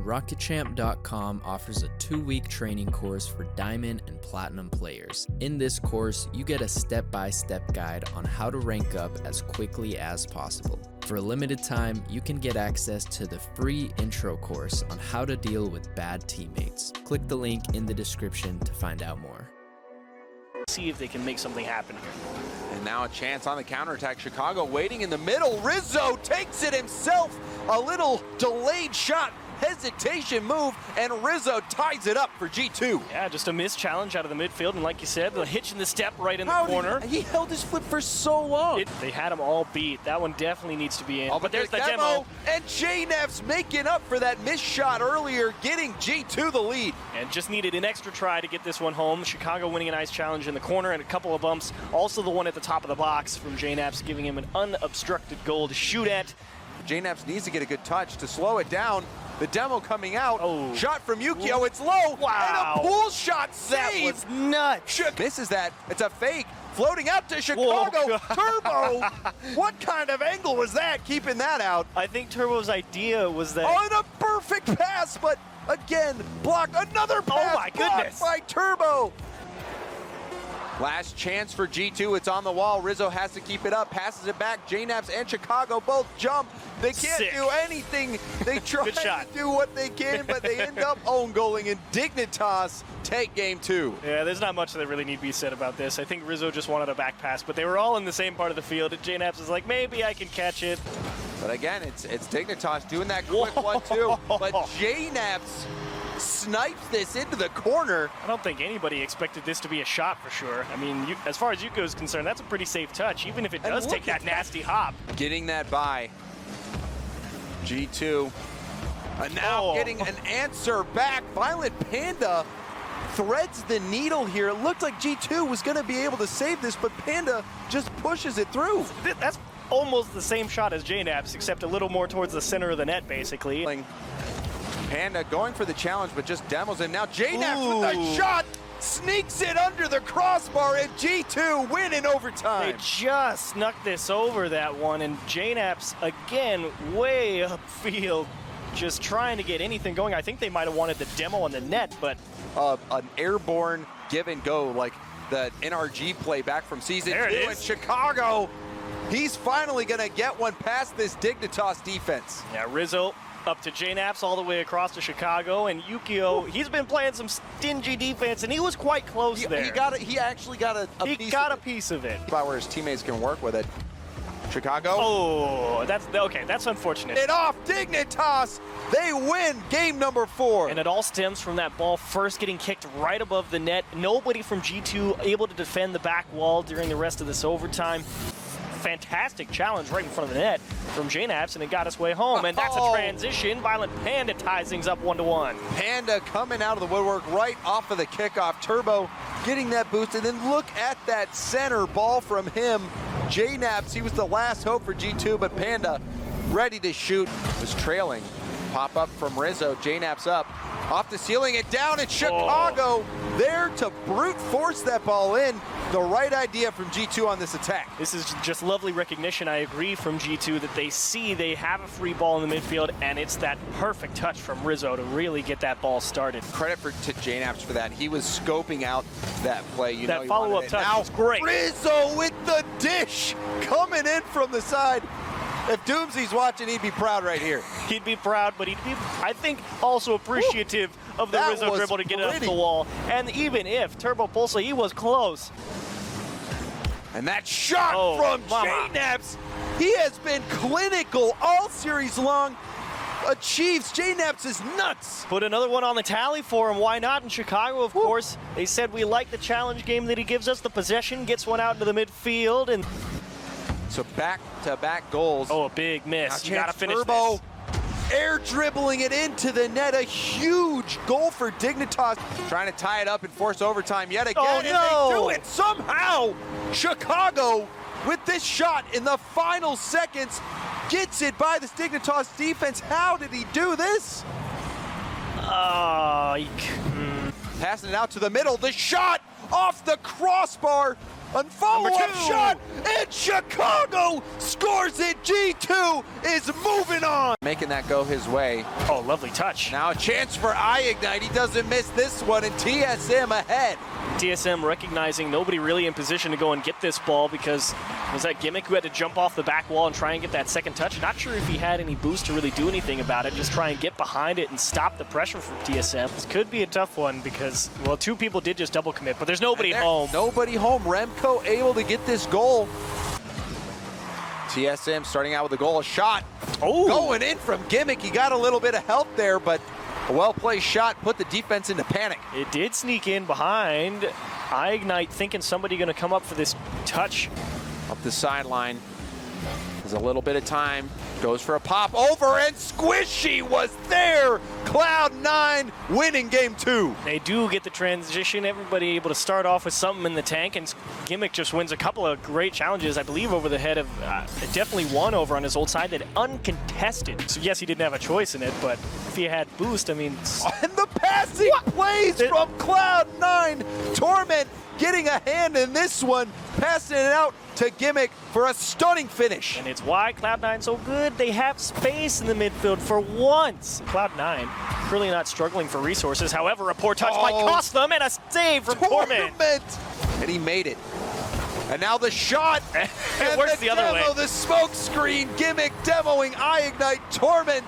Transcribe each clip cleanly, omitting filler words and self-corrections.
RocketChamp.com offers a 2-week training course for Diamond and Platinum players. In this course, you get a step-by-step guide on how to rank up as quickly as possible. For a limited time, you can get access to the free intro course on how to deal with bad teammates. Click the link in the description to find out more. See if they can make something happen here. And now a chance on the counterattack. Chicago waiting in the middle. Rizzo takes it himself. A little delayed shot, hesitation move, and Rizzo ties it up for G2. Yeah, just a missed challenge out of the midfield, and like you said, the hitch in the step right in the corner. He held his flip for so long. They had him all beat. That one definitely needs to be in. Oh, but there's the demo. And JNEF's making up for that missed shot earlier, getting G2 the lead. And just needed an extra try to get this one home. Chicago winning a nice challenge in the corner and a couple of bumps. Also the one at the top of the box from JNEF's, giving him an unobstructed goal to shoot at. JNEF's needs to get a good touch to slow it down. The demo coming out. Oh. Shot from Yukio. It's low. Wow. And a pool shot save. That was nuts. Misses that. It's a fake. Floating out to Chicago. Turbo. What kind of angle was that, keeping that out? I think Turbo's idea was that. Oh, and a perfect pass, but again, blocked. Another pass. Oh, my goodness. By Turbo. Last chance for G2. It's on the wall. Rizzo has to keep it up. Passes it back. JNEF's and Chicago both jump. They can't do anything. They try to do what they can, but they end up own goaling, and Dignitas take game 2. Yeah, there's not much that really need to be said about this. I think Rizzo just wanted a back pass, but they were all in the same part of the field, and JNEF's is like, maybe I can catch it. But again, it's Dignitas doing that quick 1-2, but JNEF's snipes this into the corner. I don't think anybody expected this to be a shot for sure. I mean, as far as Yuko is concerned, that's a pretty safe touch, even if it does take that nasty hop. Getting that by G2. And now getting an answer back. Violent Panda threads the needle here. It looked like G2 was going to be able to save this, but Panda just pushes it through. That's almost the same shot as JNEF's, except a little more towards the center of the net, basically. Panda going for the challenge, but just demos it. Now JNEF with a shot, sneaks it under the crossbar, and G2 win in overtime. They just snuck this over that one, and JNEF's, again, way upfield, just trying to get anything going. I think they might have wanted the demo on the net, but... an airborne give and go, like the NRG play back from season 2 in Chicago. He's finally going to get one past this Dignitas defense. Yeah, Rizzo up to JNEF's all the way across to Chicago, and Yukio, he's been playing some stingy defense, and he was quite close there. He actually got a piece of it. About where his teammates can work with it. Chicago. Oh, that's unfortunate. It off Dignitas. They win game number 4. And it all stems from that ball first getting kicked right above the net. Nobody from G2 able to defend the back wall during the rest of this overtime. Fantastic challenge right in front of the net from JNEF's, and it got us way home. And that's a transition. Violent Panda ties things up 1-1. Panda coming out of the woodwork right off of the kickoff. Turbo getting that boost, and then look at that center ball from him. JNEF's, he was the last hope for G2, but Panda ready to shoot. Was trailing. Pop up from Rizzo. JNEF's up. Off the ceiling and down in Chicago. There to brute force that ball in. The right idea from G2 on this attack. This is just lovely recognition, I agree, from G2 that they see they have a free ball in the midfield, and it's that perfect touch from Rizzo to really get that ball started. Credit to JNEF's for that. He was scoping out that play. That follow-up touch was great. Rizzo with the dish coming in from the side. If Doomsy's watching, he'd be proud right here. He'd be proud, but he'd be, I think, also appreciative of the Rizzo dribble to get it off the wall. And even if Turbo Pulsa, he was close. And that shot from JNEF's, he has been clinical all series long. Achieves JNEF's is nuts. Put another one on the tally for him. Why not? In Chicago, of course, they said we like the challenge game that he gives us. The possession gets one out into the midfield, and so back-to-back goals. Oh, a big miss. You gotta finish Turbo this. Air dribbling it into the net. A huge goal for Dignitas. Trying to tie it up and force overtime yet again. Oh, no. And they do it somehow. Chicago with this shot in the final seconds gets it by the Dignitas defense. How did he do this? Oh, Passing it out to the middle. The shot off the crossbar. And follow-up shot, and Chicago scores it. G2 is moving on. Making that go his way. Oh, lovely touch. Now a chance for iGnite. He doesn't miss this one, and TSM ahead. TSM recognizing nobody really in position to go and get this ball because was that Gimmick who had to jump off the back wall and try and get that second touch. Not sure if he had any boost to really do anything about it. Just try and get behind it and stop the pressure from TSM. This could be a tough one because, well, two people did just double commit, but there's nobody home. Nobody home. Remco able to get this goal. TSM starting out with a goal, a shot. Oh, going in from Gimmick. He got a little bit of help there, but a well-placed shot put the defense into panic. It did sneak in behind. iGnite thinking somebody going to come up for this touch. Up the sideline. There's a little bit of time. Goes for a pop over, and Squishy was there. Cloud9 winning game 2. They do get the transition. Everybody able to start off with something in the tank, and Gimmick just wins a couple of great challenges, I believe, over the head of definitely one over on his old side that uncontested. So yes, he didn't have a choice in it, but if he had boost, I mean. And the passing plays from Cloud9. Torment getting a hand in this one, passing it out to Gimmick for a stunning finish. And it's why Cloud9's so good. They have space in the midfield for once. Cloud9 really not struggling for resources. However, a poor touch might cost them, and a save from Torment. And he made it. And now the shot. It works the other way. The smoke screen. Gimmick demoing iGnite. Torment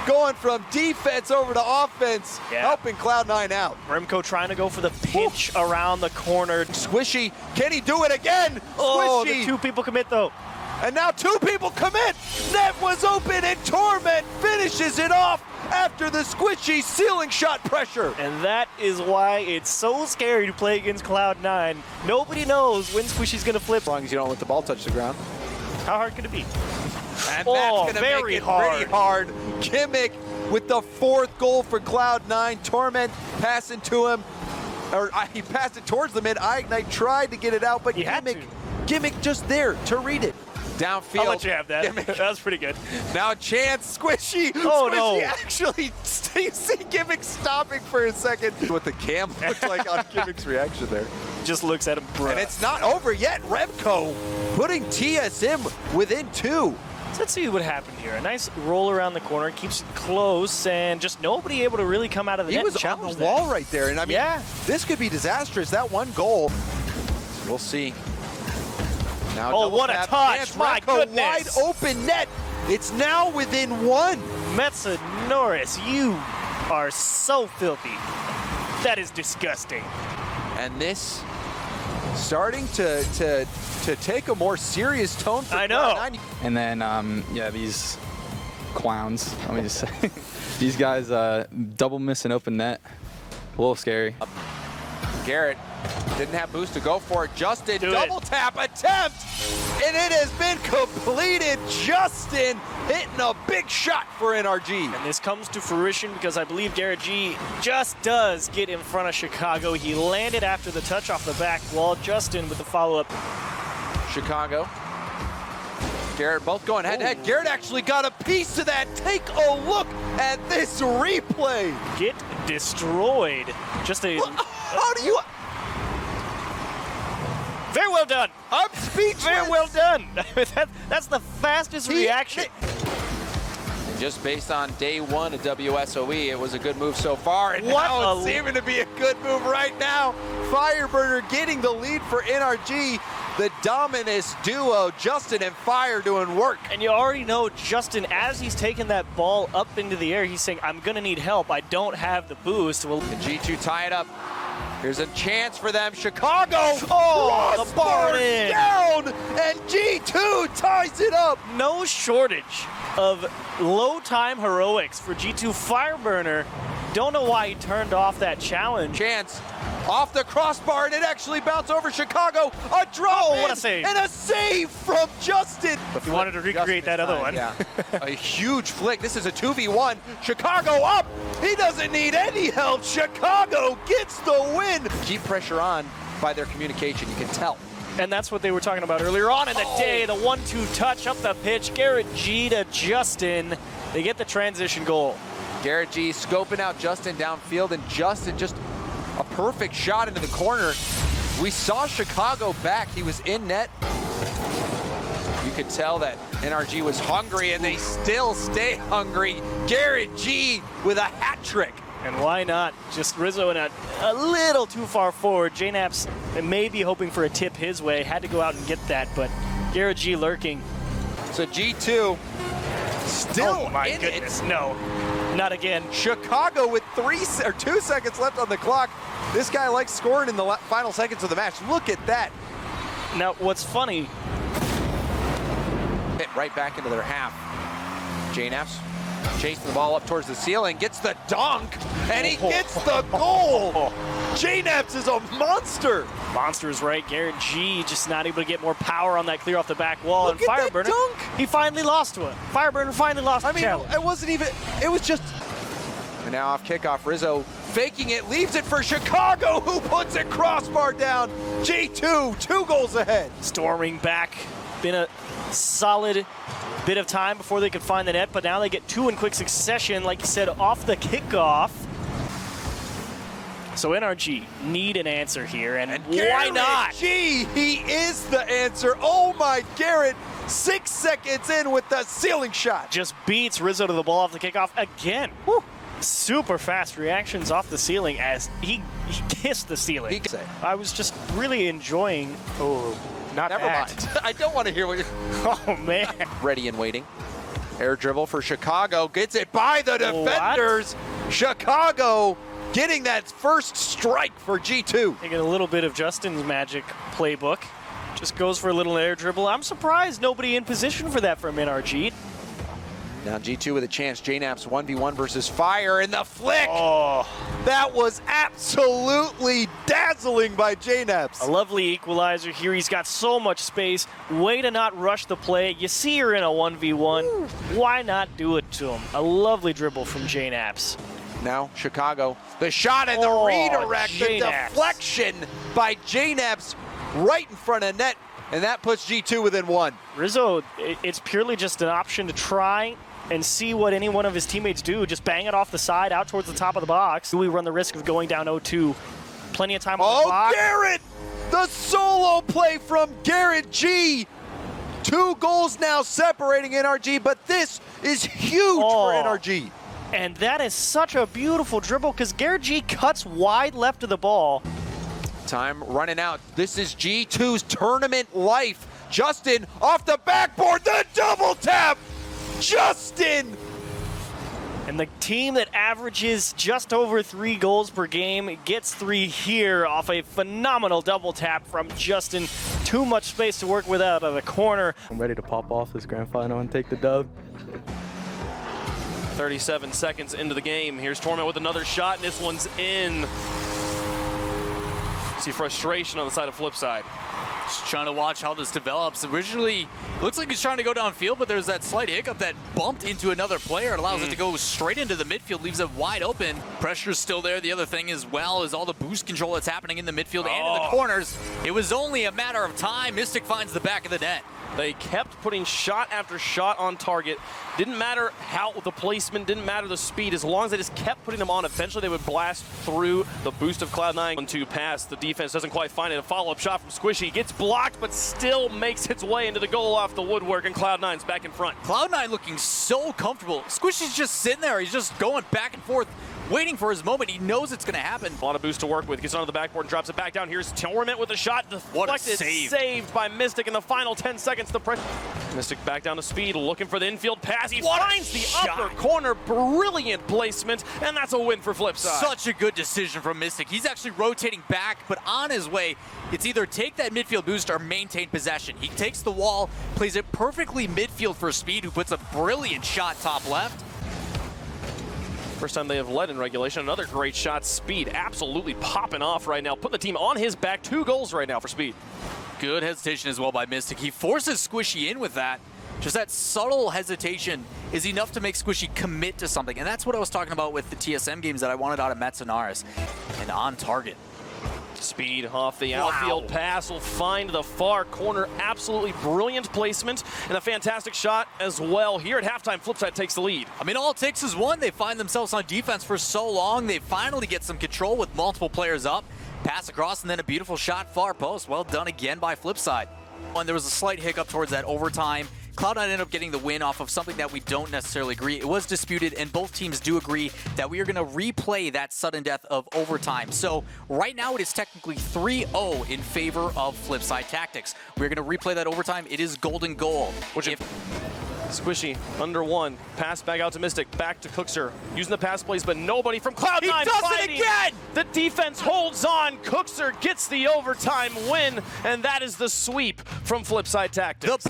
going from defense over to offense, helping Cloud9 out. Remco trying to go for the pinch around the corner. Squishy, can he do it again? Oh, Squishy. the two people commit though. And now two people commit. Net was open, and Torment finishes it off after the Squishy ceiling shot pressure. And that is why it's so scary to play against Cloud9. Nobody knows when Squishy's gonna flip. As long as you don't let the ball touch the ground. How hard could it be? And that's going to make it pretty hard. Gimmick with the 4th goal for Cloud9. Torment passing to him. Or he passed it towards the mid. iGnite tried to get it out, but Gimmick just there to read it. Downfield. I'll let you have that. That was pretty good. Now a chance. Squishy. Oh, Squishy no. Actually, you see Gimmick stopping for a second. What the cam looked like on Gimmick's reaction there. Just looks at him, bro. And it's not over yet. Remco putting TSM within 2. So let's see what happened here. A nice roll around the corner, keeps it close, and just nobody able to really come out of the net. He was on the wall right there, and I mean, this could be disastrous. That one goal. We'll see. Now what a touch! My goodness! Wide open net. It's now within 1. Metsa Norris, you are so filthy. That is disgusting. And this starting to take a more serious tone for I know. Cloud9. And then, yeah, these clowns, let me just say, these guys double miss an open net. A little scary. Garrett didn't have boost to go for it. Justin, double tap attempt, and it has been completed. Justin hitting a big shot for NRG. And this comes to fruition because I believe Garrett G just does get in front of Chicago. He landed after the touch off the back wall. Justin with the follow-up. Chicago. Garrett both going head-to-head. Garrett actually got a piece of that. Take a look at this replay. Get destroyed. Just a... How do you... Very well done. I'm speechless. Very well done. That's the fastest reaction. And just based on day 1 of WSOE, it was a good move so far. And now it's seeming to be a good move right now. Fireburner getting the lead for NRG. The Dominus duo, Justin and Fire, doing work. And you already know Justin, as he's taking that ball up into the air, he's saying, I'm going to need help. I don't have the boost. Well, the G2 tie it up. Here's a chance for them. Chicago. Oh, the bar down, and G2 ties it up. No shortage of low-time heroics for G2. Fireburner, don't know why he turned off that challenge. Chance off the crossbar, and it actually bounced over Chicago. A drop what a save. And a save from Justin. He wanted to recreate that other one. Yeah. A huge flick. This is a 2v1. Chicago up. He doesn't need any help. Chicago gets the win. Keep pressure on by their communication. You can tell. And that's what they were talking about earlier on in the day. The 1-2 touch up the pitch. Garrett G to Justin. They get the transition goal. Garrett G scoping out Justin downfield, and Justin just a perfect shot into the corner. We saw Chicago back. He was in net. You could tell that NRG was hungry, and they still stay hungry. Garrett G with a hat trick. And why not? Just Rizzo in a little too far forward. JNAPS may be hoping for a tip his way. Had to go out and get that, but Garrett G lurking. So G2 still Oh my in goodness, it. no. Not again. Chicago with 2 seconds left on the clock. This guy likes scoring in the final seconds of the match. Look at that. Now, what's funny, Hit right back into their half. JNAPS chasing the ball up towards the ceiling, gets the dunk, and he gets the goal. JNAPS is a monster. Monster is right. Garrett G just not able to get more power on that clear off the back wall. Look and at that Fireburner, dunk. he finally lost one. Fireburner finally lost the challenge. It wasn't even, it was just. And now off kickoff, Rizzo faking it, leaves it for Chicago, who puts it crossbar down. G2, 2 goals ahead. Storming back. Been a solid bit of time before they could find the net, but now they get 2 in quick succession, like you said, off the kickoff. So NRG need an answer here, and why not? G, he is the answer. Oh my, Garrett, 6 seconds in with the ceiling shot. Just beats Rizzo to the ball off the kickoff again. Woo. Super fast reactions off the ceiling as he kissed the ceiling. I was just really enjoying. Oh, not Never that. mind. I don't want to hear what you're. Oh man. Ready and waiting. Air dribble for Chicago. Gets it by the defenders. What? Chicago getting that first strike for G2. Taking a little bit of Justin's magic playbook. Just goes for a little air dribble. I'm surprised nobody in position for that from NRG. Now G2 with a chance. JNAPS 1v1 versus Fire, and the flick. Oh, that was absolutely dazzling by JNAPS. A lovely equalizer here. He's got so much space. Way to not rush the play. You see you're in a 1v1. Why not do it to him? A lovely dribble from JNAPS. Now Chicago, the shot and the redirect, the deflection by JNAPS right in front of net, and that puts G2 within 1. Rizzo, it's purely just an option to try and see what any one of his teammates do. Just bang it off the side out towards the top of the box. Do we run the risk of going down 0-2? Plenty of time on the clock. Oh, Garrett! The solo play from Garrett G. 2 goals now separating NRG, but this is huge for NRG. And that is such a beautiful dribble because Garrett G cuts wide left of the ball. Time running out. This is G2's tournament life. Justin off the backboard, the double tap! Justin! And the team that averages just over 3 goals per game gets 3 here off a phenomenal double tap from Justin. Too much space to work with out of the corner. I'm ready to pop off this grand final and take the dub. 37 seconds into the game. Here's Torment with another shot, and this one's in. See frustration on the side of Flipside. Just trying to watch how this develops. Originally, looks like he's trying to go downfield, but there's that slight hiccup that bumped into another player. It allows it to go straight into the midfield, leaves it wide open. Pressure's still there. The other thing as well is all the boost control that's happening in the midfield and in the corners. It was only a matter of time. Mystic finds the back of the net. They kept putting shot after shot on target. Didn't matter how the placement, didn't matter the speed. As long as they just kept putting them on, eventually they would blast through the boost of Cloud9. 1-2 pass. The defense doesn't quite find it. A follow-up shot from Squishy. Gets blocked, but still makes its way into the goal off the woodwork, and Cloud9's back in front. Cloud9 looking so comfortable. Squishy's just sitting there. He's just going back and forth, waiting for his moment. He knows it's going to happen. A lot of boost to work with. Gets onto the backboard and drops it back down. Here's Torment with a shot. Deflected, what a save. Saved by Mystic in the final 10 seconds. The pressure. Mystic back down to speed, looking for the infield pass. He finds the upper corner. Brilliant placement, and that's a win for Flipside. Such a good decision from Mystic. He's actually rotating back, but on his way, it's either take that midfield boost or maintain possession. He takes the wall, plays it perfectly midfield for Speed, who puts a brilliant shot top left. First time they have led in regulation. Another great shot. Speed absolutely popping off right now. Putting the team on his back. 2 goals right now for Speed. Good hesitation as well by Mystic. He forces Squishy in with that. Just that subtle hesitation is enough to make Squishy commit to something. And that's what I was talking about with the TSM games that I wanted out of Metsonaris. And on target. Speed off the outfield pass will find the far corner. Absolutely brilliant placement and a fantastic shot as well. Here at halftime, Flipside takes the lead. I mean, all it takes is one. They find themselves on defense for so long. They finally get some control with multiple players up. Pass across and then a beautiful shot far post. Well done again by Flipside. And there was a slight hiccup towards that overtime. Cloud9 ended up getting the win off of something that we don't necessarily agree. It was disputed, and both teams do agree that we are going to replay that sudden death of overtime. So right now it is technically 3-0 in favor of Flipside Tactics. We're going to replay that overtime. It is golden goal. Squishy, under one, pass back out to Mystic, back to Cookser, using the pass plays, but nobody from Cloud9. He does fighting. it again! The defense holds on. Cookser gets the overtime win, and that is the sweep from Flipside Tactics.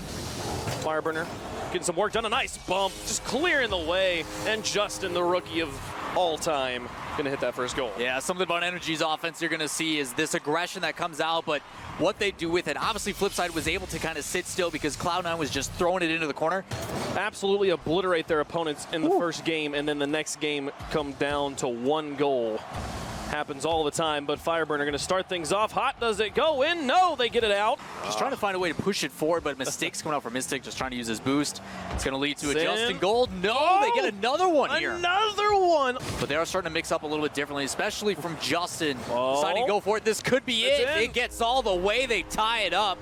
Fireburner getting some work done. A nice bump, just clearing the way. And Justin, the rookie of all time, going to hit that first goal. Yeah, something about Energy's offense you're going to see is this aggression that comes out, but what they do with it. Obviously, Flipside was able to kind of sit still because Cloud9 was just throwing it into the corner. Absolutely obliterate their opponents in the first game, and then the next game come down to 1 goal. Happens all the time, but Fireburner going to start things off hot. Does it go in? No, they get it out. Just trying to find a way to push it forward, but mistakes coming out for Mystic, just trying to use his boost. It's going to lead to a Justin Gold. No, they get another one here. Another one. But they are starting to mix up a little bit differently, especially from Justin. Deciding to go for it. This could be it. It gets all the way. They tie it up.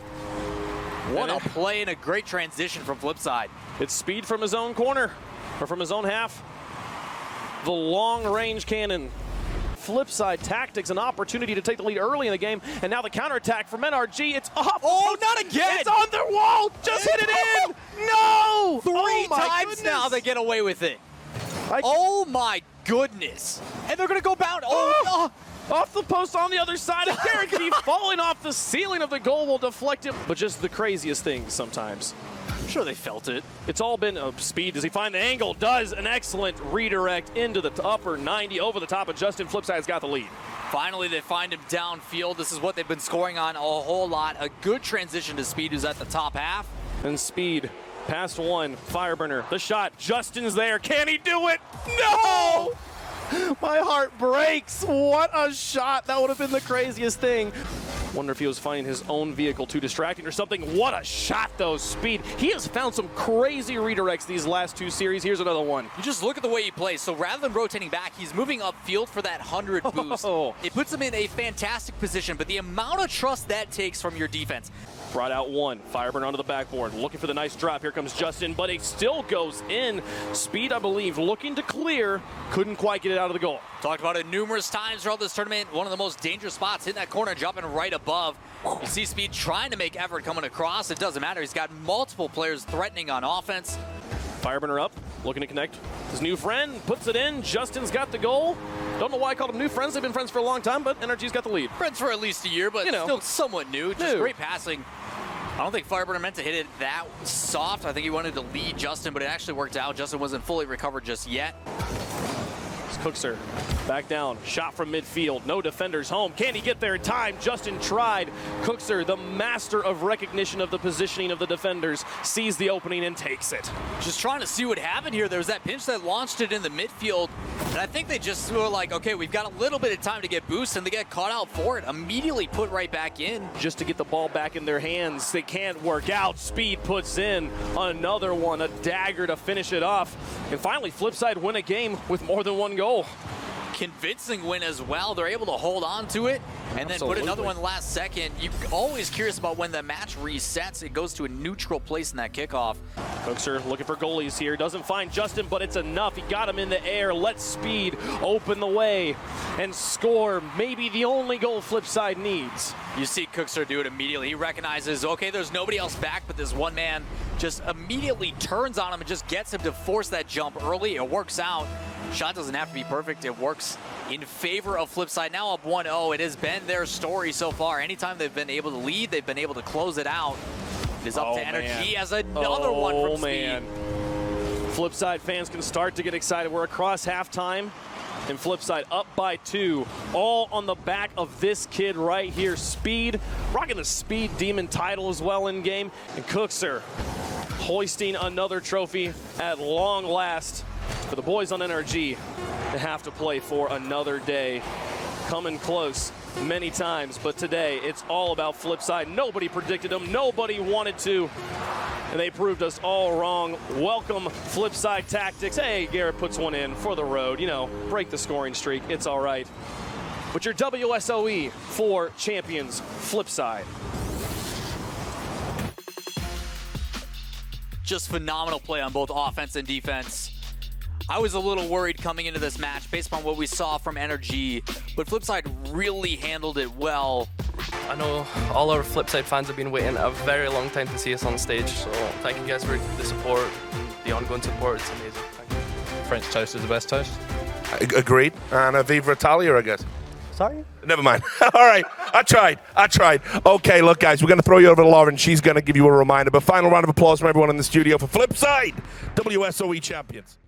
What a play and a great transition from Flipside. It's speed from his own corner, or from his own half. The long-range cannon. Flipside Tactics, an opportunity to take the lead early in the game, and now the counterattack from NRG. It's off. Oh, not again! It's on their wall. Just hit it in. No! Three times now they get away with it. Oh my goodness! And they're gonna go bound. Off the post on the other side. A guarantee falling off the ceiling of the goal will deflect it. But just the craziest things sometimes. I'm sure they felt it. It's all been speed. Does he find the angle? Does. An excellent redirect into the upper 90 over the top of Justin. Flipside's got the lead. Finally, they find him downfield. This is what they've been scoring on a whole lot. A good transition to Speed, who's at the top half. And Speed, past one. Fireburner, the shot. Justin's there. Can he do it? No! My heart breaks. What a shot. That would have been the craziest thing. Wonder if he was finding his own vehicle too distracting or something. What a shot, though, Speed. He has found some crazy redirects these last 2 series. Here's another one. You just look at the way he plays. So rather than rotating back, he's moving upfield for that 100 boost. It puts him in a fantastic position, but the amount of trust that takes from your defense. Brought out one. Fireburn onto the backboard. Looking for the nice drop. Here comes Justin, but it still goes in. Speed, I believe, looking to clear. Couldn't quite get it out of the goal. Talked about it numerous times throughout this tournament. One of the most dangerous spots in that corner, dropping right above. You see Speed trying to make effort coming across. It doesn't matter. He's got multiple players threatening on offense. Fireburner up, looking to connect. His new friend puts it in. Justin's got the goal. Don't know why I called them new friends. They've been friends for a long time, but NRG's got the lead. Friends for at least a year, but still somewhat new. Just great passing. I don't think Fireburner meant to hit it that soft. I think he wanted to lead Justin, but it actually worked out. Justin wasn't fully recovered just yet. Cookser back down, shot from midfield, no defenders home. Can he get there in time? Justin tried. Cookser, the master of recognition of the positioning of the defenders, sees the opening and takes it. Just trying to see what happened here. There was that pinch that launched it in the midfield, and I think they just were like, okay, we've got a little bit of time to get boost, and they get caught out for it. Immediately put right back in. Just to get the ball back in their hands. They can't work out. Speed puts in another one, a dagger to finish it off. And finally, Flipside win a game with more than 1 goal. Convincing win as well. They're able to hold on to it and then put another one last second. You're always curious about when the match resets. It goes to a neutral place in that kickoff. Cookser looking for goalies here. Doesn't find Justin, but it's enough. He got him in the air. Lets Speed open the way and score maybe the only goal Flipside needs. You see Cookser do it immediately. He recognizes, okay, there's nobody else back, but this one man just immediately turns on him and just gets him to force that jump early. It works out. Shot doesn't have to be perfect. It works in favor of Flipside. Now up 1-0. It has been their story so far. Anytime they've been able to lead, they've been able to close it out. It is up to Energy as another one from Speed. Flipside fans can start to get excited. We're across halftime, and Flipside up by 2. All on the back of this kid right here. Speed, rocking the Speed Demon title as well in game. And Cookser hoisting another trophy at long last. For the boys on NRG, they have to play for another day. Coming close many times, but today it's all about Flipside. Nobody predicted them, nobody wanted to, and they proved us all wrong. Welcome, Flipside Tactics. Hey, Garrett puts one in for the road. You know, break the scoring streak. It's all right. with your WSOE4 champions, Flipside. Just phenomenal play on both offense and defense. I was a little worried coming into this match based on what we saw from Energy, but Flipside really handled it well. I know all our Flipside fans have been waiting a very long time to see us on stage, so thank you guys for the support, the ongoing support. It's amazing. Thank you. French toast is the best toast. Agreed. And a Viva Italia, I guess. Sorry? Never mind. All right. I tried. Okay, look, guys, we're going to throw you over to Lauren. She's going to give you a reminder. But final round of applause from everyone in the studio for Flipside, WSOE champions.